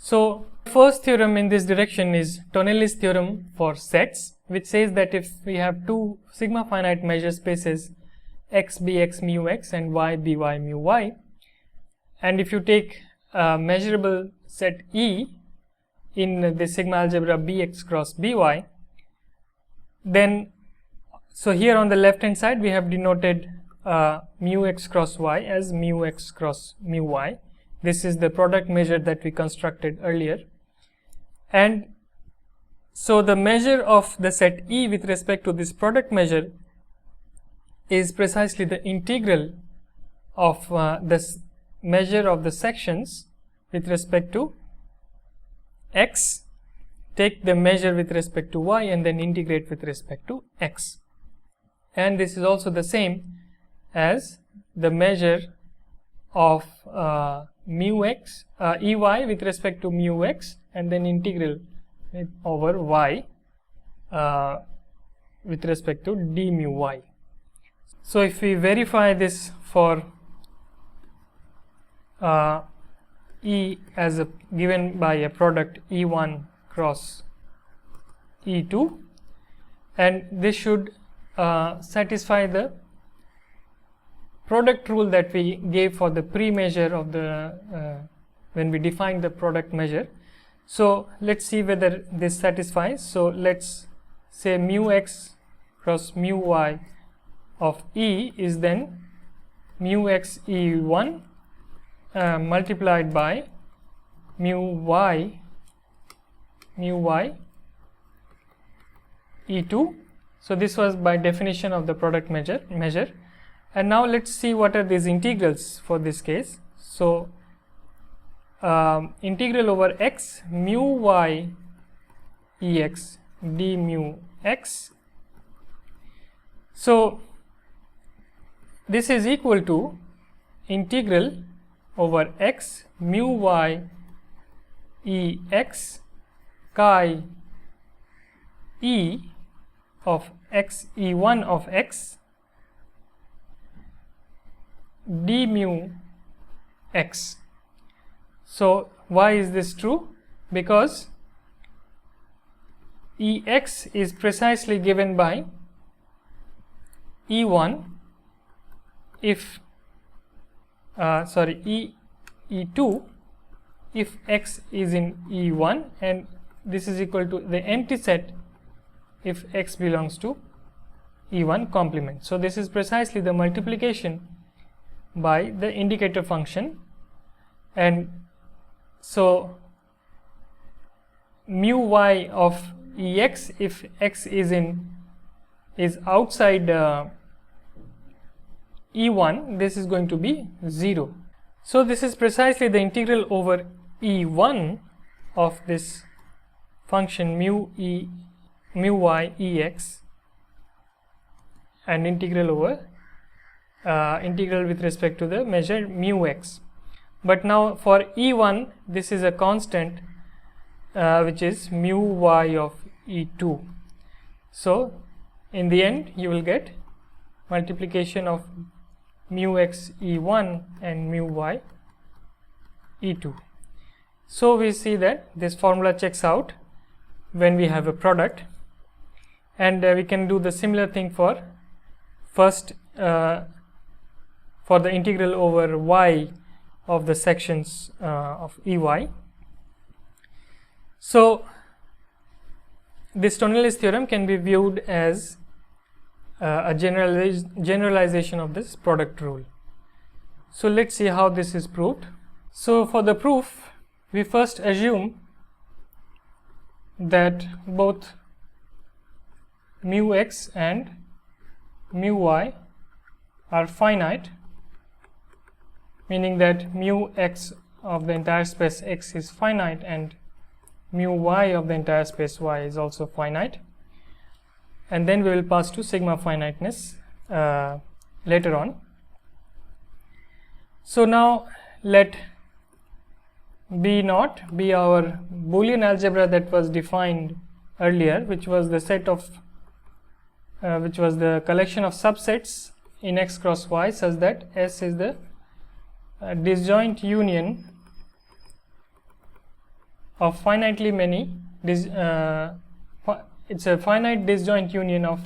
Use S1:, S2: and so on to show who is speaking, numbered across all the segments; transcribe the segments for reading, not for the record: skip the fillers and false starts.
S1: So first theorem in this direction is Tonelli's theorem for sets, which says that if we have two sigma finite measure spaces x bx mu x and y by mu y, and if you take a measurable set E in the sigma algebra bx cross by, then so here on the left hand side we have denoted mu x cross y as mu x cross mu y. This is the product measure that we constructed earlier, and so the measure of the set E with respect to this product measure is precisely the integral of this measure of the sections with respect to x, take the measure with respect to y, and then integrate with respect to x. And this is also the same as the measure of mu x ey with respect to mu x, and then integral over y with respect to d mu y. So if we verify this for E as given by a product E1 cross E2, and this should satisfy the product rule that we gave for the pre-measure of the when we defined the product measure. So let's see whether this satisfies. So let's say mu x cross mu y of E is then mu x E1 multiplied by mu y E2. So this was by definition of the product measure. And now let's see what are these integrals for this case. So integral over x mu y ex d mu x. So this is equal to integral over x mu y ex chi e of x e1 of x d mu x. So why is this true? Because Ex is precisely given by E1 if E2 if x is in E1, and this is equal to the empty set if x belongs to E1 complement. So this is precisely the multiplication by the indicator function, and so mu y of Ex if x is outside E1, this is going to be 0. So this is precisely the integral over E1 of this function mu y Ex, and integral over integral with respect to the measure mu x. But now for E1 this is a constant which is mu y of E2. So in the end you will get multiplication of mu x E1 and mu y E2. So we see that this formula checks out when we have a product, and we can do the similar thing for first for the integral over y of the sections of Ey. So this Tonalis theorem can be viewed as a generalization of this product rule. So let's see how this is proved. So for the proof, we first assume that both mu x and mu y are finite, meaning that mu x of the entire space x is finite and mu y of the entire space y is also finite, and then we will pass to sigma finiteness later on. So now let B0 be our Boolean algebra that was defined earlier, which was the set of which was the collection of subsets in x cross y such that S is the disjoint union of finitely many it's a finite disjoint union of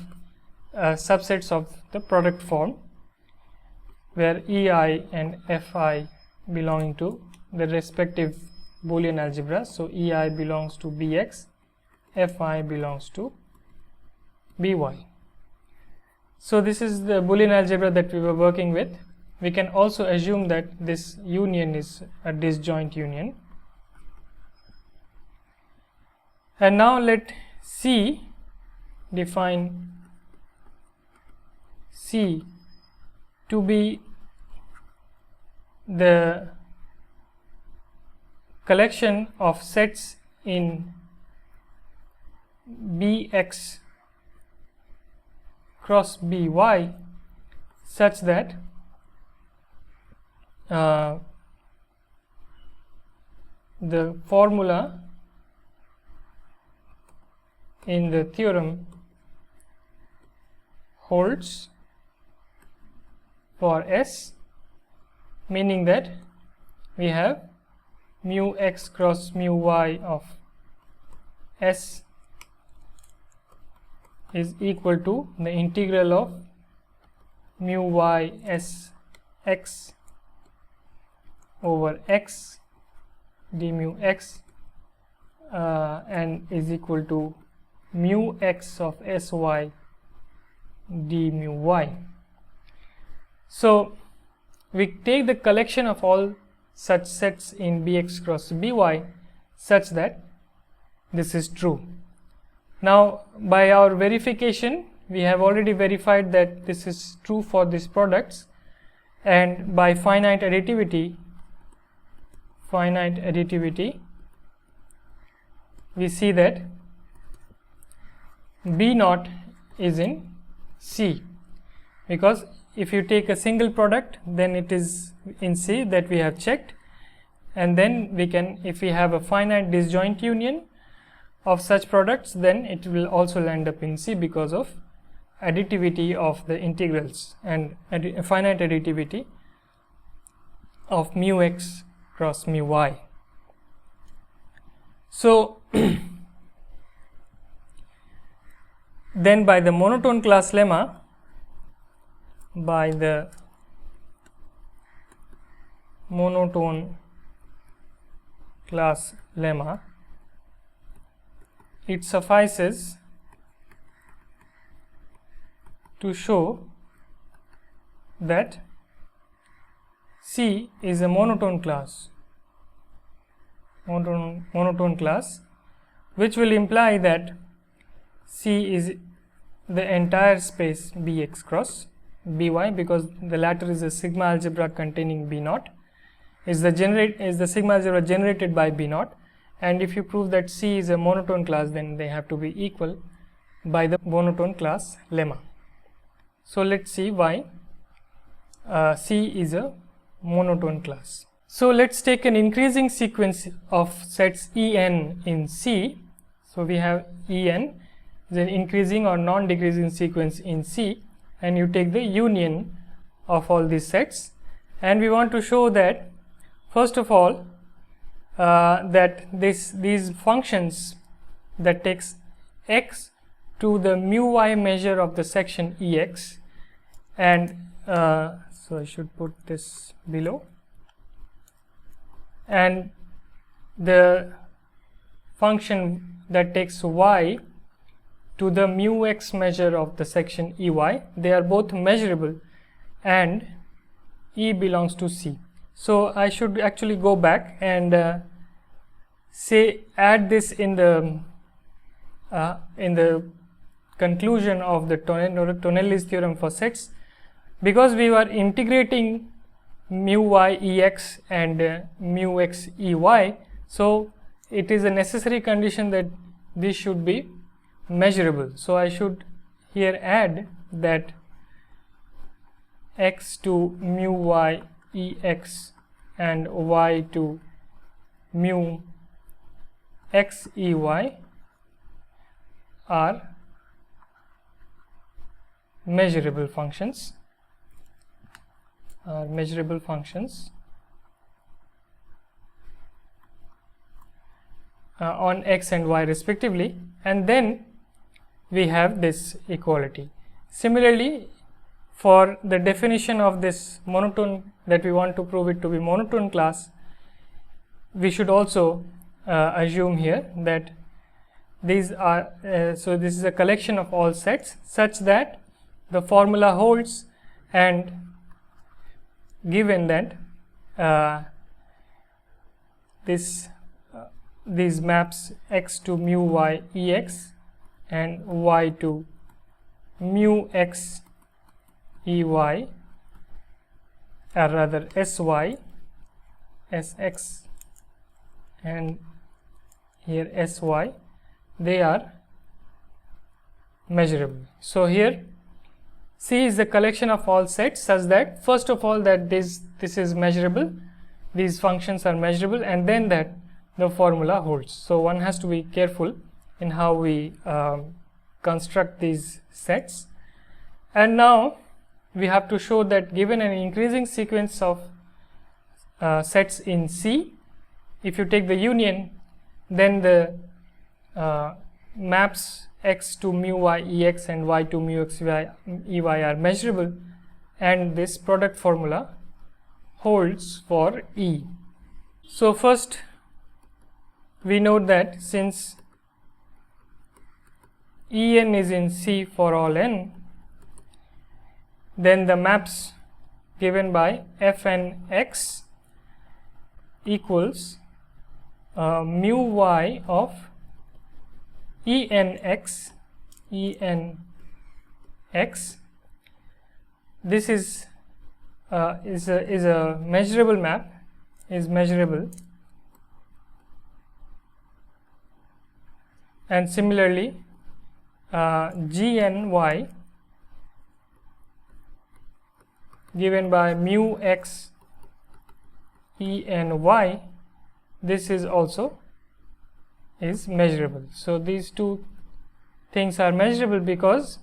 S1: subsets of the product form, where EI and FI belonging to the respective Boolean algebras. So EI belongs to BX, FI belongs to BY. So this is the Boolean algebra that we were working with. We can also assume that this union is a disjoint union. And now let C define C to be the collection of sets in BX cross BY such that the formula in the theorem holds for S, meaning that we have mu x cross mu y of S is equal to the integral of mu y s x over x d mu x and is equal to mu x of sy d mu y. So we take the collection of all such sets in Bx cross By such that this is true. Now by our verification we have already verified that this is true for these products, and by finite additivity we see that B naught is in C, because if you take a single product then it is in C, that we have checked, and then we can, if we have a finite disjoint union of such products, then it will also land up in C because of additivity of the integrals and finite additivity of mu x cross mu y. So then by the monotone class lemma, it suffices to show that C is a monotone class, which will imply that C is the entire space Bx cross By, because the latter is a sigma algebra containing B naught, is the sigma algebra generated by B naught, and if you prove that C is a monotone class, then they have to be equal by the monotone class lemma. So let's see why C is a monotone class. So let's take an increasing sequence of sets En in C. So we have En, the increasing or non-decreasing sequence in C, and you take the union of all these sets, and we want to show that first of all that these functions that takes x to the mu y measure of the section Ex, and so I should put this below, and the function that takes y to the mu x measure of the section Ey, they are both measurable and E belongs to C. So I should actually go back and add this in the conclusion of the Tonelli's theorem for sets, because we were integrating mu y Ex and mu x Ey. So it is a necessary condition that this should be measurable. So I should here add that x to mu y Ex and y to mu x Ey are measurable functions, on x and y respectively, and then we have this equality. Similarly, for the definition of this monotone, that we want to prove it to be monotone class, we should also assume here that these are so this is a collection of all sets such that the formula holds, and given that these maps x to mu y ex and y to mu x ey, or rather sy, sx and here sy, they are measurable. So here C is the collection of all sets such that first of all that this is measurable, these functions are measurable, and then that the formula holds. So one has to be careful in how we construct these sets. And now we have to show that given an increasing sequence of sets in C, if you take the union, then the maps x to mu y ex and y to mu x ey are measurable, and this product formula holds for E. So first we note that since En is in C for all n, then the maps given by Fnx equals mu y of Enx. This is a measurable map, is measurable, and similarly Gny given by mu x Eny, this is also is measurable. So these two things are measurable because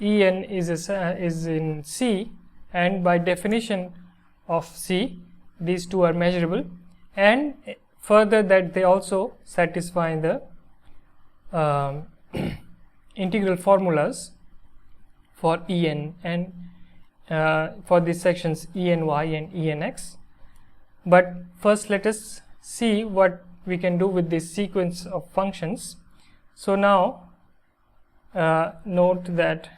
S1: En is in C, and by definition of C these two are measurable, and further that they also satisfy the integral formulas for En and for these sections Eny and Enx. But first let us see what we can do with this sequence of functions. So now note that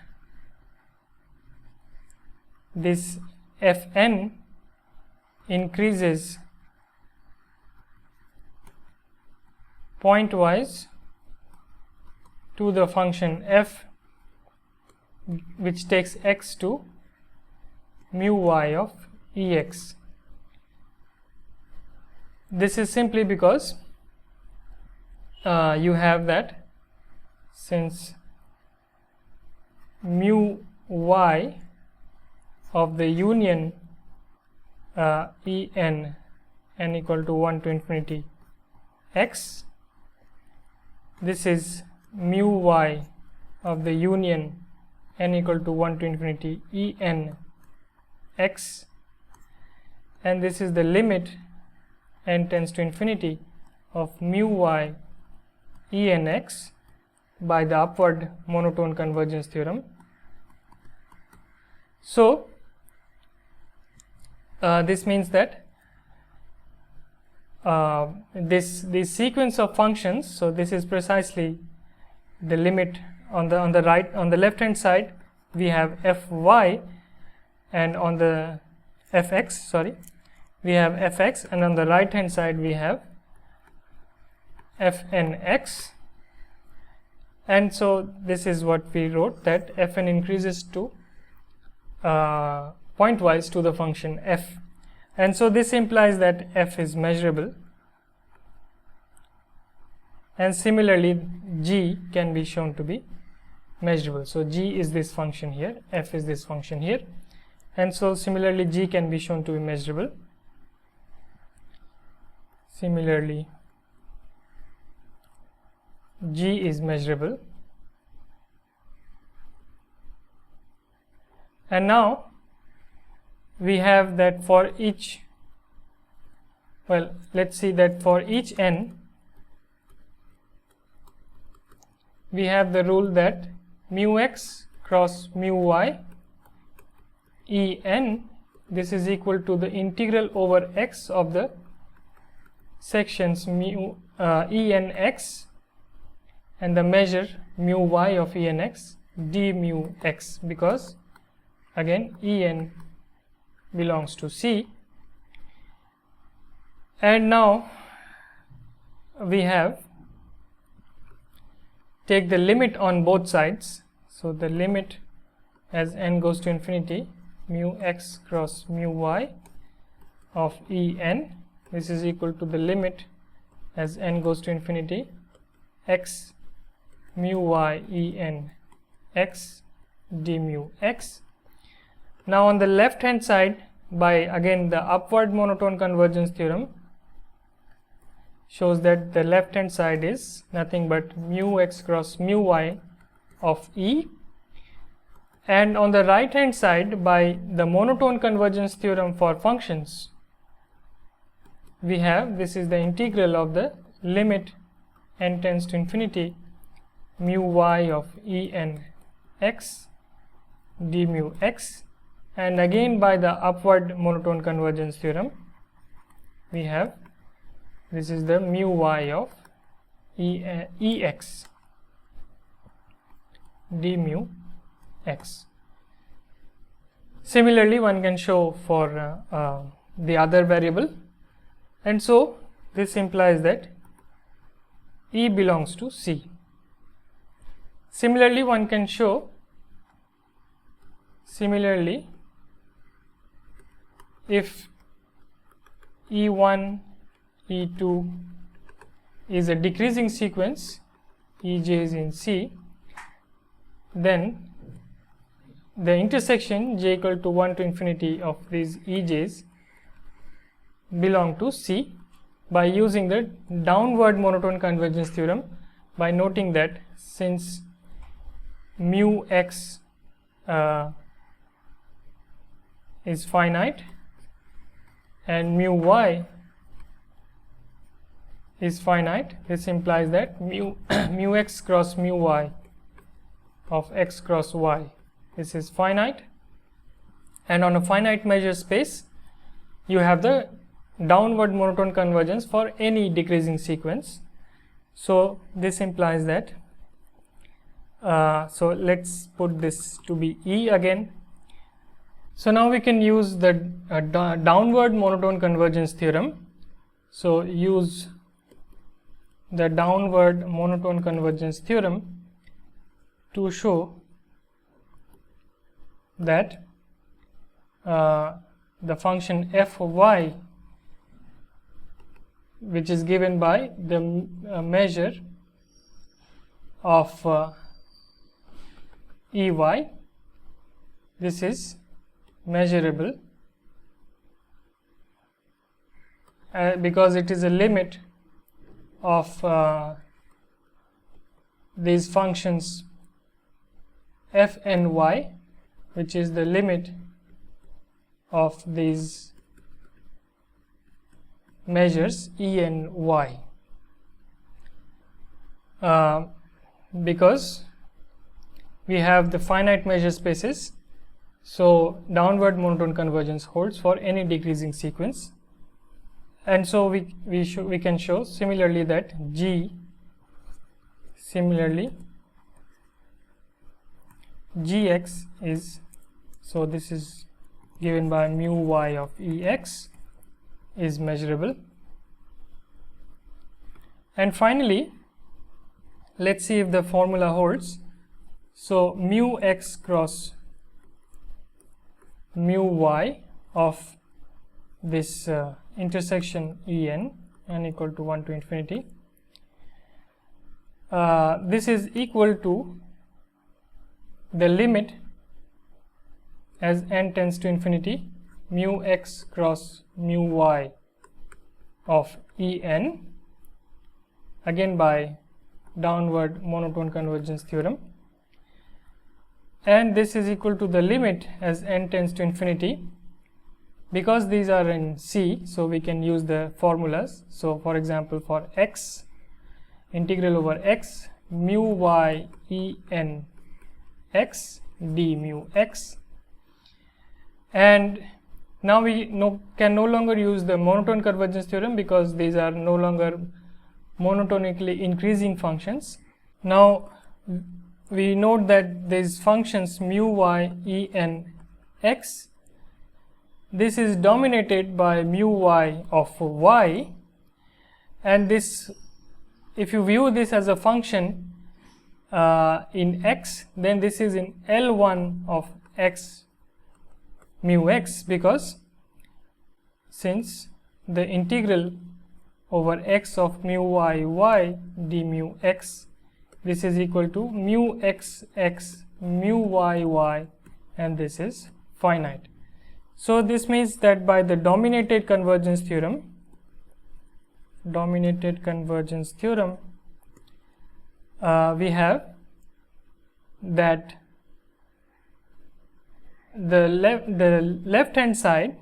S1: this Fn increases pointwise to the function f, which takes x to mu y of ex. This is simply because you have that since mu y of the union En n equal to 1 to infinity x, this is mu y of the union n equal to 1 to infinity En x, and this is the limit n tends to infinity of mu y Enx by the upward monotone convergence theorem. So this means that this sequence of functions, so this is precisely the limit on the right, on the left hand side we have fy, and on the fx, we have fx, and on the right hand side we have fnx, and so this is what we wrote, that fn increases to pointwise to the function f, and so this implies that f is measurable, and similarly g can be shown to be measurable. So g is this function here, f is this function here, and so similarly g can be shown to be measurable. Similarly g is measurable, and now we have that for each, well, let's see that for each n we have the rule that mu x cross mu y En, this is equal to the integral over x of the sections mu Enx and the measure mu y of Enx d mu x, because again En belongs to C. And now we have take the limit on both sides. So the limit as n goes to infinity mu x cross mu y of En, this is equal to the limit as n goes to infinity x mu y En x d mu x. Now on the left hand side, by again the upward monotone convergence theorem shows that the left hand side is nothing but mu x cross mu y of E, and on the right hand side by the monotone convergence theorem for functions we have, this is the integral of the limit n tends to infinity mu y of En x d mu x, and again by the upward monotone convergence theorem we have, this is the mu y of Ex d mu x. Similarly, one can show for the other variable, and so this implies that E belongs to C. Similarly, one can show if E1, E2 is a decreasing sequence, Ej is in C, then the intersection j equal to 1 to infinity of these Ej's belong to C by using the downward monotone convergence theorem, by noting that since mu x is finite and mu y is finite, this implies that mu x cross mu y of x cross y, this is finite, and on a finite measure space you have the downward monotone convergence for any decreasing sequence. So this implies that so let's put this to be E again. So now we can use the downward monotone convergence theorem. So use the downward monotone convergence theorem to show that the function f of y, which is given by the measure of Ey, this is measurable because it is a limit of these functions f and y, which is the limit of these measures E and y, because we have the finite measure spaces. So downward monotone convergence holds for any decreasing sequence, and so we can show similarly that Gx is, so this is given by mu y of Ex, is measurable. And finally, let's see if the formula holds. So mu x cross mu y of this intersection En, n equal to 1 to infinity, this is equal to the limit as n tends to infinity mu x cross mu y of En, again by downward monotone convergence theorem, and this is equal to the limit as n tends to infinity. Because these are in C, so we can use the formulas. So for example, for x, integral over x mu y e n x d mu x. And now we can no longer use the monotone convergence theorem because these are no longer monotonically increasing functions. Now we note that these functions mu y e n x, this is dominated by mu y of y, and this, if you view this as a function in x, then this is in L1 of x mu x, because since the integral over x of mu y y d mu x, this is equal to mu x x mu y y, and this is finite. So this means that by the dominated convergence theorem, we have that the left hand side,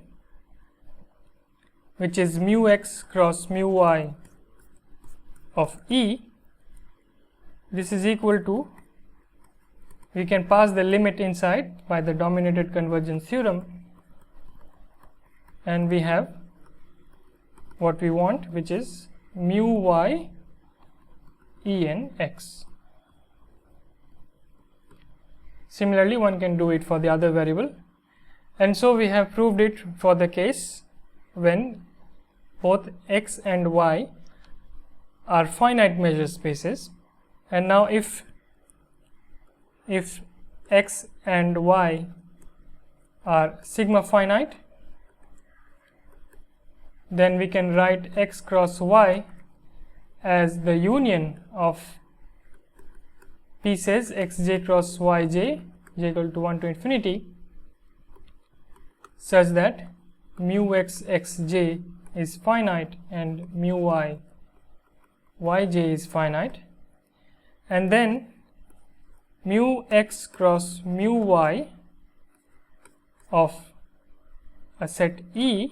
S1: which is mu x cross mu y of E, this is equal to, we can pass the limit inside by the dominated convergence theorem, and we have what we want, which is mu y e n x. Similarly, one can do it for the other variable, and so we have proved it for the case when both x and y are finite measure spaces. And now if x and y are sigma finite, then we can write x cross y as the union of pieces xj cross yj j equal to 1 to infinity, such that mu x xj is finite and mu y yj is finite, and then mu x cross mu y of a set E,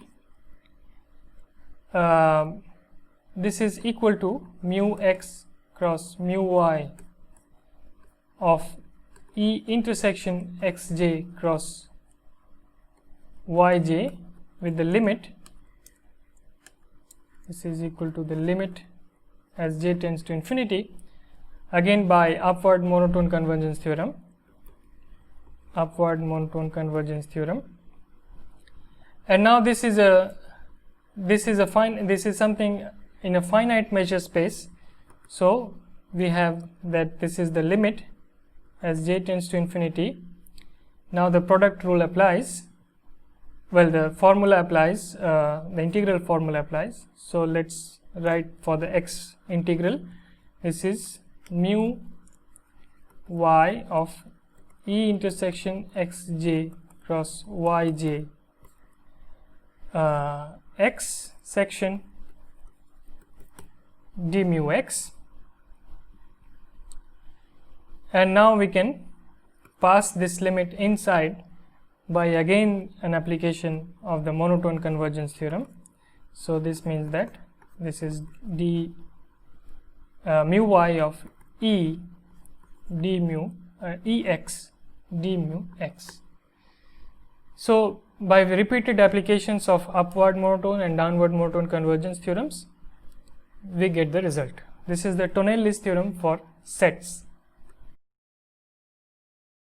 S1: this is equal to mu x cross mu y of E intersection xj cross yj with the limit, this is equal to the limit as j tends to infinity, again by upward monotone convergence theorem, and now this is something in a finite measure space. So we have that this is the limit as j tends to infinity. Now the product rule applies, well, the formula applies, the integral formula applies. So let's write for the x integral, this is mu y of E intersection xj cross yj x section d mu x, and now we can pass this limit inside by again an application of the monotone convergence theorem. So this means that this is d mu y of E d mu ex d mu x. So by repeated applications of upward monotone and downward monotone convergence theorems, we get the result. This is the Tonalis theorem for sets.